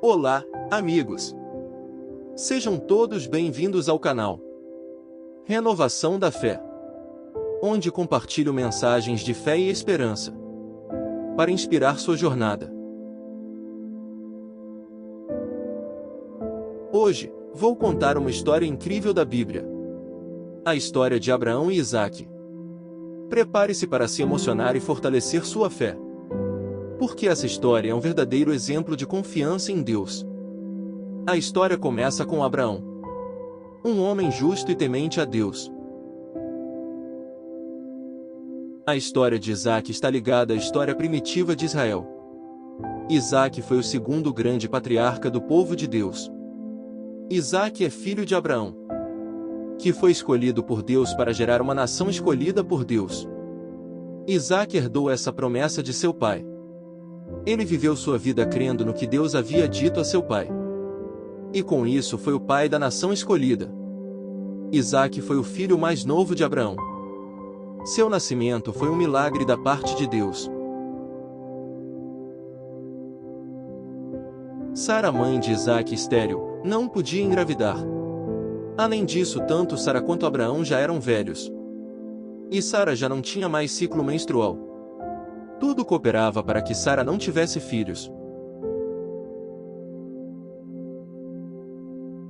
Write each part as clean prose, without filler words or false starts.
Olá, amigos! Sejam todos bem-vindos ao canal Renovação da Fé, onde compartilho mensagens de fé e esperança para inspirar sua jornada. Hoje, vou contar uma história incrível da Bíblia. A história de Abraão e Isaque. Prepare-se para se emocionar e fortalecer sua fé, porque essa história é um verdadeiro exemplo de confiança em Deus. A história começa com Abraão, um homem justo e temente a Deus. A história de Isaque está ligada à história primitiva de Israel. Isaque foi o segundo grande patriarca do povo de Deus. Isaque é filho de Abraão, que foi escolhido por Deus para gerar uma nação escolhida por Deus. Isaque herdou essa promessa de seu pai. Ele viveu sua vida crendo no que Deus havia dito a seu pai. E com isso foi o pai da nação escolhida. Isaque foi o filho mais novo de Abraão. Seu nascimento foi um milagre da parte de Deus. Sara, mãe de Isaque, estéril, não podia engravidar. Além disso, tanto Sara quanto Abraão já eram velhos. E Sara já não tinha mais ciclo menstrual. Tudo cooperava para que Sara não tivesse filhos.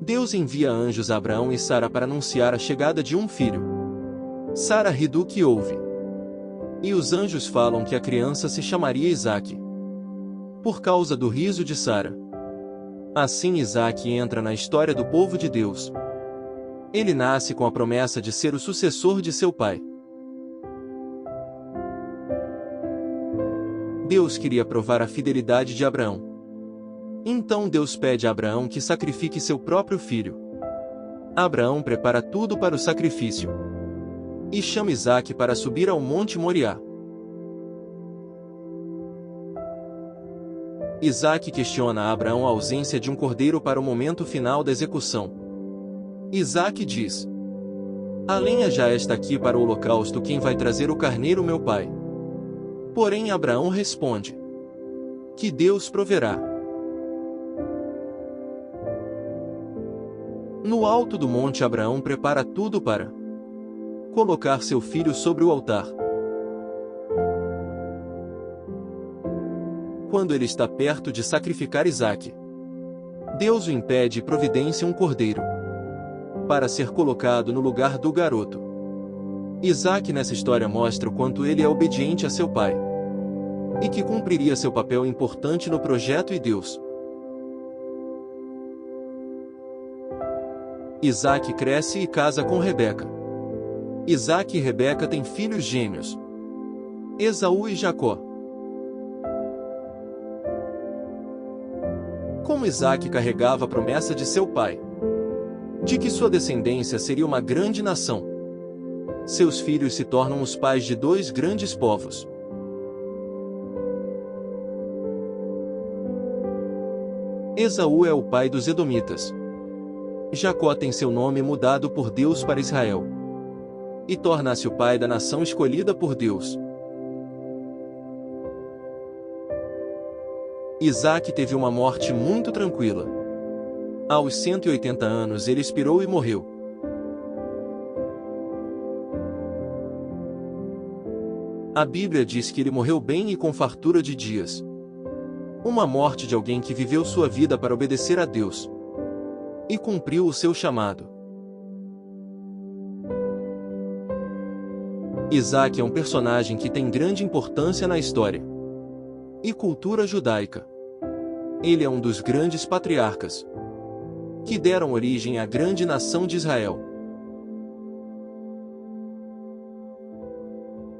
Deus envia anjos a Abraão e Sara para anunciar a chegada de um filho. Sara ri do que ouve. E os anjos falam que a criança se chamaria Isaque, por causa do riso de Sara. Assim Isaque entra na história do povo de Deus. Ele nasce com a promessa de ser o sucessor de seu pai. Deus queria provar a fidelidade de Abraão. Então Deus pede a Abraão que sacrifique seu próprio filho. Abraão prepara tudo para o sacrifício e chama Isaque para subir ao Monte Moriá. Isaque questiona a Abraão a ausência de um cordeiro para o momento final da execução. Isaque diz: "A lenha já está aqui para o holocausto, quem vai trazer o carneiro, meu pai?" Porém Abraão responde que Deus proverá. No alto do monte, Abraão prepara tudo para colocar seu filho sobre o altar. Quando ele está perto de sacrificar Isaque, Deus o impede e providencia um cordeiro para ser colocado no lugar do garoto. Isaque nessa história mostra o quanto ele é obediente a seu pai e que cumpriria seu papel importante no projeto de Deus. Isaque cresce e casa com Rebeca. Isaque e Rebeca têm filhos gêmeos, Esaú e Jacó. Como Isaque carregava a promessa de seu pai, de que sua descendência seria uma grande nação, seus filhos se tornam os pais de dois grandes povos. Esaú é o pai dos Edomitas. Jacó tem seu nome mudado por Deus para Israel e torna-se o pai da nação escolhida por Deus. Isaque teve uma morte muito tranquila. Aos 180 anos ele expirou e morreu. A Bíblia diz que ele morreu bem e com fartura de dias. Uma morte de alguém que viveu sua vida para obedecer a Deus e cumpriu o seu chamado. Isaque é um personagem que tem grande importância na história e cultura judaica. Ele é um dos grandes patriarcas que deram origem à grande nação de Israel.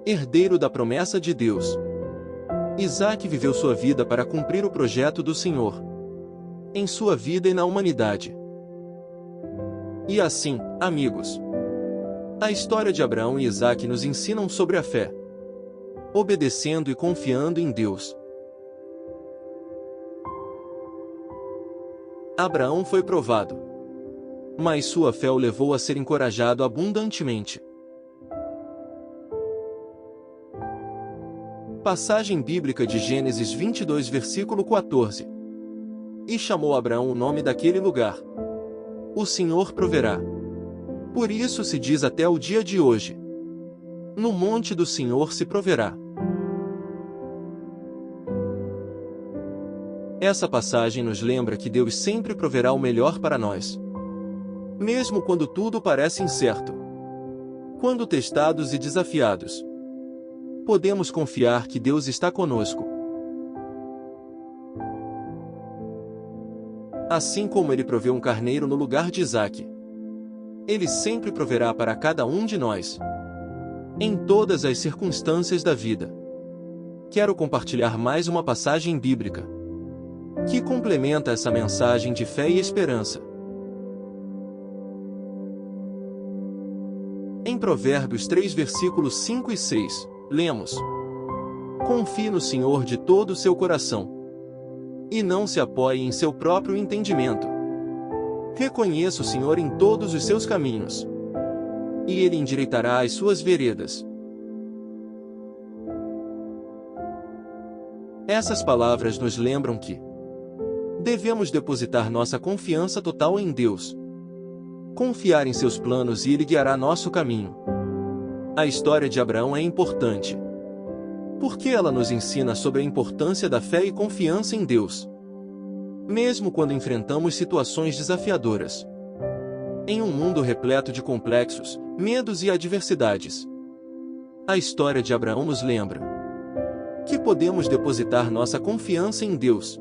Herdeiro da promessa de Deus, Isaque viveu sua vida para cumprir o projeto do Senhor em sua vida e na humanidade. E assim, amigos, a história de Abraão e Isaque nos ensinam sobre a fé, obedecendo e confiando em Deus. Abraão foi provado, mas sua fé o levou a ser encorajado abundantemente. Passagem bíblica de Gênesis 22, versículo 14. E chamou Abraão o nome daquele lugar: O Senhor proverá. Por isso se diz até o dia de hoje: No monte do Senhor se proverá. Essa passagem nos lembra que Deus sempre proverá o melhor para nós, mesmo quando tudo parece incerto. Quando testados e desafiados, podemos confiar que Deus está conosco. Assim como Ele proveu um carneiro no lugar de Isaque, Ele sempre proverá para cada um de nós, em todas as circunstâncias da vida. Quero compartilhar mais uma passagem bíblica que complementa essa mensagem de fé e esperança. Em Provérbios 3, versículos 5 e 6, lemos: Confie no Senhor de todo o seu coração, e não se apoie em seu próprio entendimento. Reconheça o Senhor em todos os seus caminhos, e Ele endireitará as suas veredas. Essas palavras nos lembram que devemos depositar nossa confiança total em Deus, confiar em seus planos e Ele guiará nosso caminho. A história de Abraão é importante, porque ela nos ensina sobre a importância da fé e confiança em Deus, mesmo quando enfrentamos situações desafiadoras. Em um mundo repleto de complexos, medos e adversidades, a história de Abraão nos lembra que podemos depositar nossa confiança em Deus,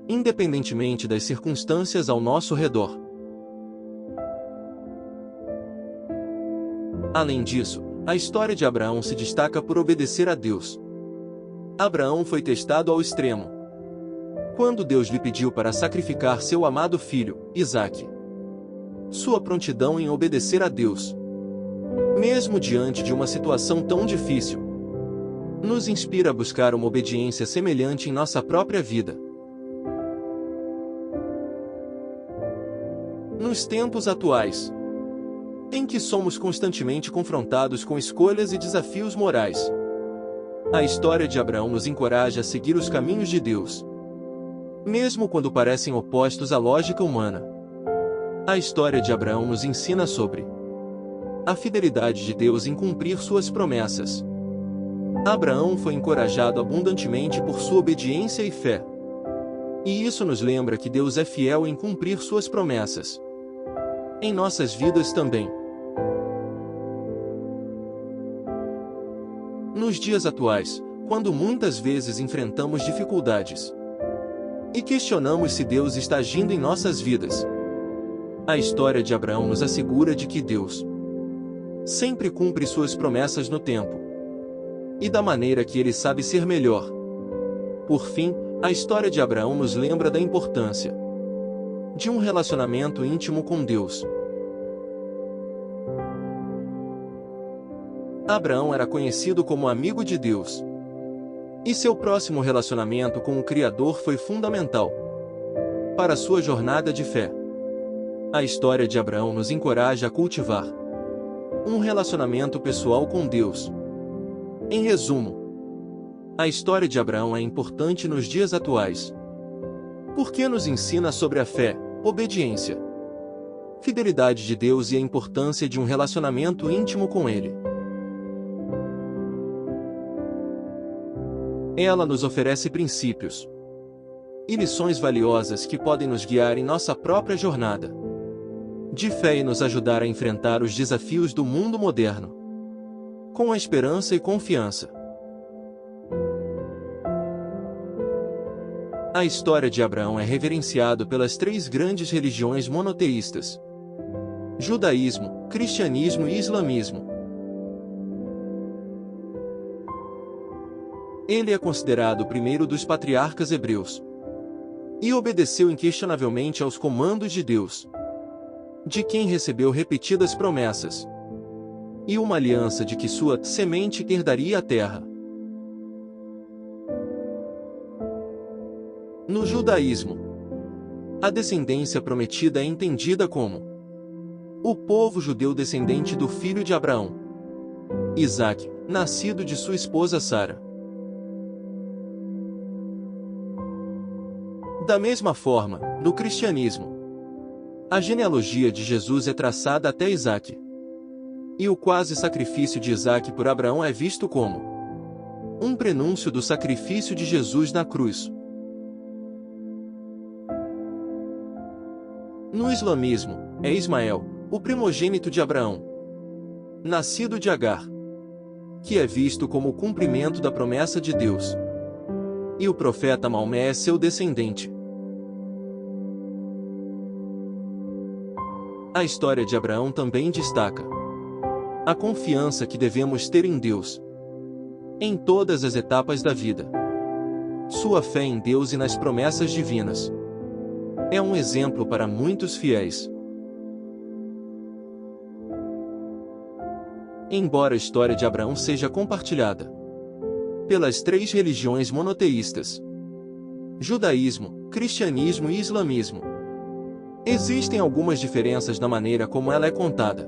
independentemente das circunstâncias ao nosso redor. Além disso, a história de Abraão se destaca por obedecer a Deus. Abraão foi testado ao extremo, quando Deus lhe pediu para sacrificar seu amado filho, Isaque. Sua prontidão em obedecer a Deus, mesmo diante de uma situação tão difícil, nos inspira a buscar uma obediência semelhante em nossa própria vida. Nos tempos atuais, em que somos constantemente confrontados com escolhas e desafios morais, a história de Abraão nos encoraja a seguir os caminhos de Deus, mesmo quando parecem opostos à lógica humana. A história de Abraão nos ensina sobre a fidelidade de Deus em cumprir suas promessas. Abraão foi encorajado abundantemente por sua obediência e fé. E isso nos lembra que Deus é fiel em cumprir suas promessas em nossas vidas também. Nos dias atuais, quando muitas vezes enfrentamos dificuldades e questionamos se Deus está agindo em nossas vidas, a história de Abraão nos assegura de que Deus sempre cumpre suas promessas no tempo e da maneira que Ele sabe ser melhor. Por fim, a história de Abraão nos lembra da importância de um relacionamento íntimo com Deus. Abraão era conhecido como amigo de Deus, e seu próximo relacionamento com o Criador foi fundamental para sua jornada de fé. A história de Abraão nos encoraja a cultivar um relacionamento pessoal com Deus. Em resumo, a história de Abraão é importante nos dias atuais, porque nos ensina sobre a fé, obediência, fidelidade de Deus e a importância de um relacionamento íntimo com Ele. Ela nos oferece princípios e lições valiosas que podem nos guiar em nossa própria jornada de fé e nos ajudar a enfrentar os desafios do mundo moderno com esperança e confiança. A história de Abraão é reverenciada pelas três grandes religiões monoteístas: judaísmo, cristianismo e islamismo. Ele é considerado o primeiro dos patriarcas hebreus e obedeceu inquestionavelmente aos comandos de Deus, de quem recebeu repetidas promessas e uma aliança de que sua semente herdaria a terra. No judaísmo, a descendência prometida é entendida como o povo judeu descendente do filho de Abraão, Isaque, nascido de sua esposa Sara. Da mesma forma, no cristianismo, a genealogia de Jesus é traçada até Isaque. E o quase sacrifício de Isaque por Abraão é visto como um prenúncio do sacrifício de Jesus na cruz. No islamismo, é Ismael, o primogênito de Abraão, nascido de Agar, que é visto como o cumprimento da promessa de Deus. E o profeta Maomé é seu descendente. A história de Abraão também destaca a confiança que devemos ter em Deus em todas as etapas da vida. Sua fé em Deus e nas promessas divinas é um exemplo para muitos fiéis. Embora a história de Abraão seja compartilhada pelas três religiões monoteístas, judaísmo, cristianismo e islamismo, existem algumas diferenças na maneira como ela é contada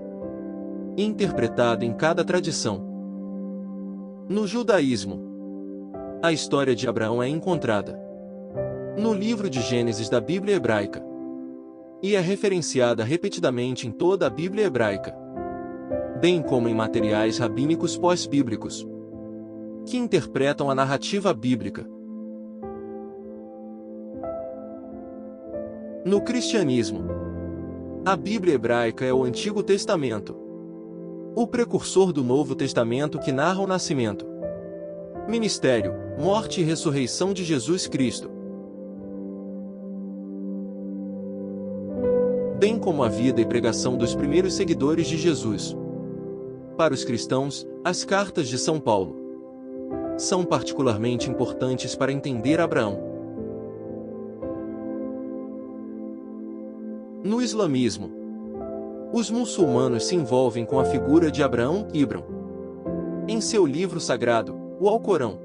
e interpretada em cada tradição. No judaísmo, a história de Abraão é encontrada no livro de Gênesis da Bíblia hebraica e é referenciada repetidamente em toda a Bíblia hebraica, bem como em materiais rabínicos pós-bíblicos que interpretam a narrativa bíblica. No cristianismo, a Bíblia hebraica é o Antigo Testamento, o precursor do Novo Testamento que narra o nascimento, ministério, morte e ressurreição de Jesus Cristo, bem como a vida e pregação dos primeiros seguidores de Jesus. Para os cristãos, as cartas de São Paulo são particularmente importantes para entender Abraão. No islamismo, os muçulmanos se envolvem com a figura de Abraão Ibn em seu livro sagrado, o Alcorão,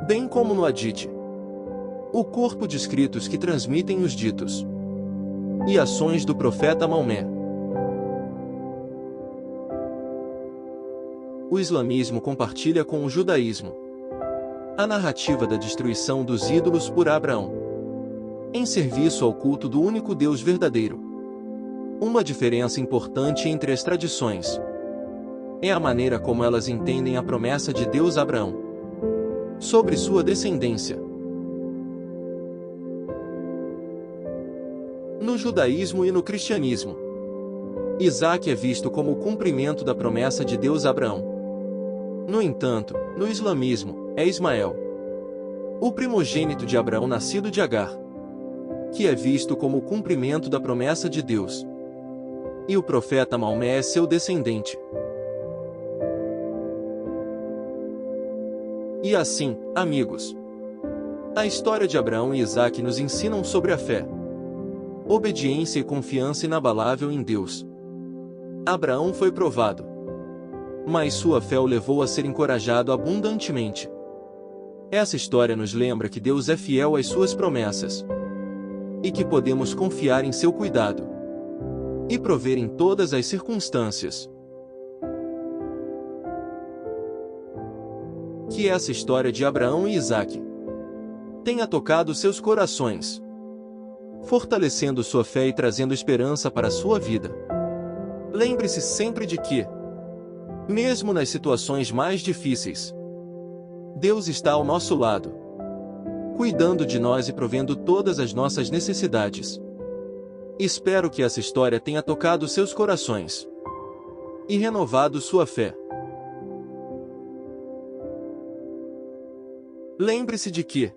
bem como no Hadith, o corpo de escritos que transmitem os ditos e ações do profeta Maomé. O islamismo compartilha com o judaísmo a narrativa da destruição dos ídolos por Abraão, em serviço ao culto do único Deus verdadeiro. Uma diferença importante entre as tradições é a maneira como elas entendem a promessa de Deus a Abraão sobre sua descendência. No judaísmo e no cristianismo, Isaque é visto como o cumprimento da promessa de Deus a Abraão. No entanto, no islamismo, é Ismael, o primogênito de Abraão nascido de Agar, que é visto como o cumprimento da promessa de Deus. E o profeta Maomé é seu descendente. E assim, amigos, a história de Abraão e Isaque nos ensinam sobre a fé, obediência e confiança inabalável em Deus. Abraão foi provado, mas sua fé o levou a ser encorajado abundantemente. Essa história nos lembra que Deus é fiel às suas promessas e que podemos confiar em seu cuidado e prover em todas as circunstâncias. Que essa história de Abraão e Isaque tenha tocado seus corações, fortalecendo sua fé e trazendo esperança para a sua vida. Lembre-se sempre de que, mesmo nas situações mais difíceis, Deus está ao nosso lado, cuidando de nós e provendo todas as nossas necessidades. Espero que essa história tenha tocado seus corações e renovado sua fé. Lembre-se de que,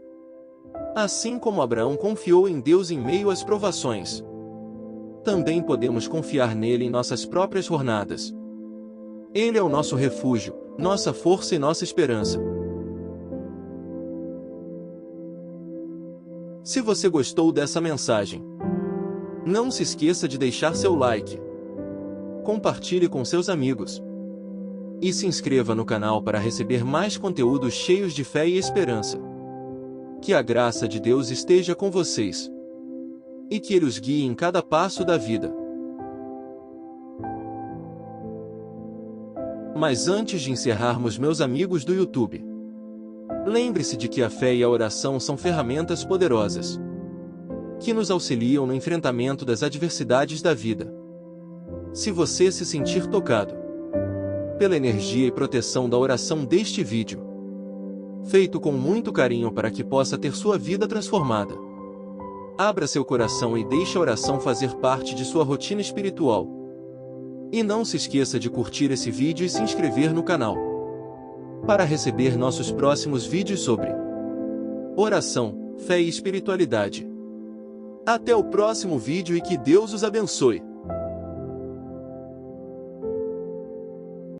assim como Abraão confiou em Deus em meio às provações, também podemos confiar nele em nossas próprias jornadas. Ele é o nosso refúgio, nossa força e nossa esperança. Se você gostou dessa mensagem, não se esqueça de deixar seu like, compartilhe com seus amigos e se inscreva no canal para receber mais conteúdos cheios de fé e esperança. Que a graça de Deus esteja com vocês e que Ele os guie em cada passo da vida. Mas antes de encerrarmos, meus amigos do YouTube, Lembre-se de que a fé e a oração são ferramentas poderosas que nos auxiliam no enfrentamento das adversidades da vida. Se você se sentir tocado pela energia e proteção da oração deste vídeo, feito com muito carinho para que possa ter sua vida transformada, abra seu coração e deixe a oração fazer parte de sua rotina espiritual. E não se esqueça de curtir esse vídeo e se inscrever no canal para receber nossos próximos vídeos sobre oração, fé e espiritualidade. Até o próximo vídeo e que Deus os abençoe.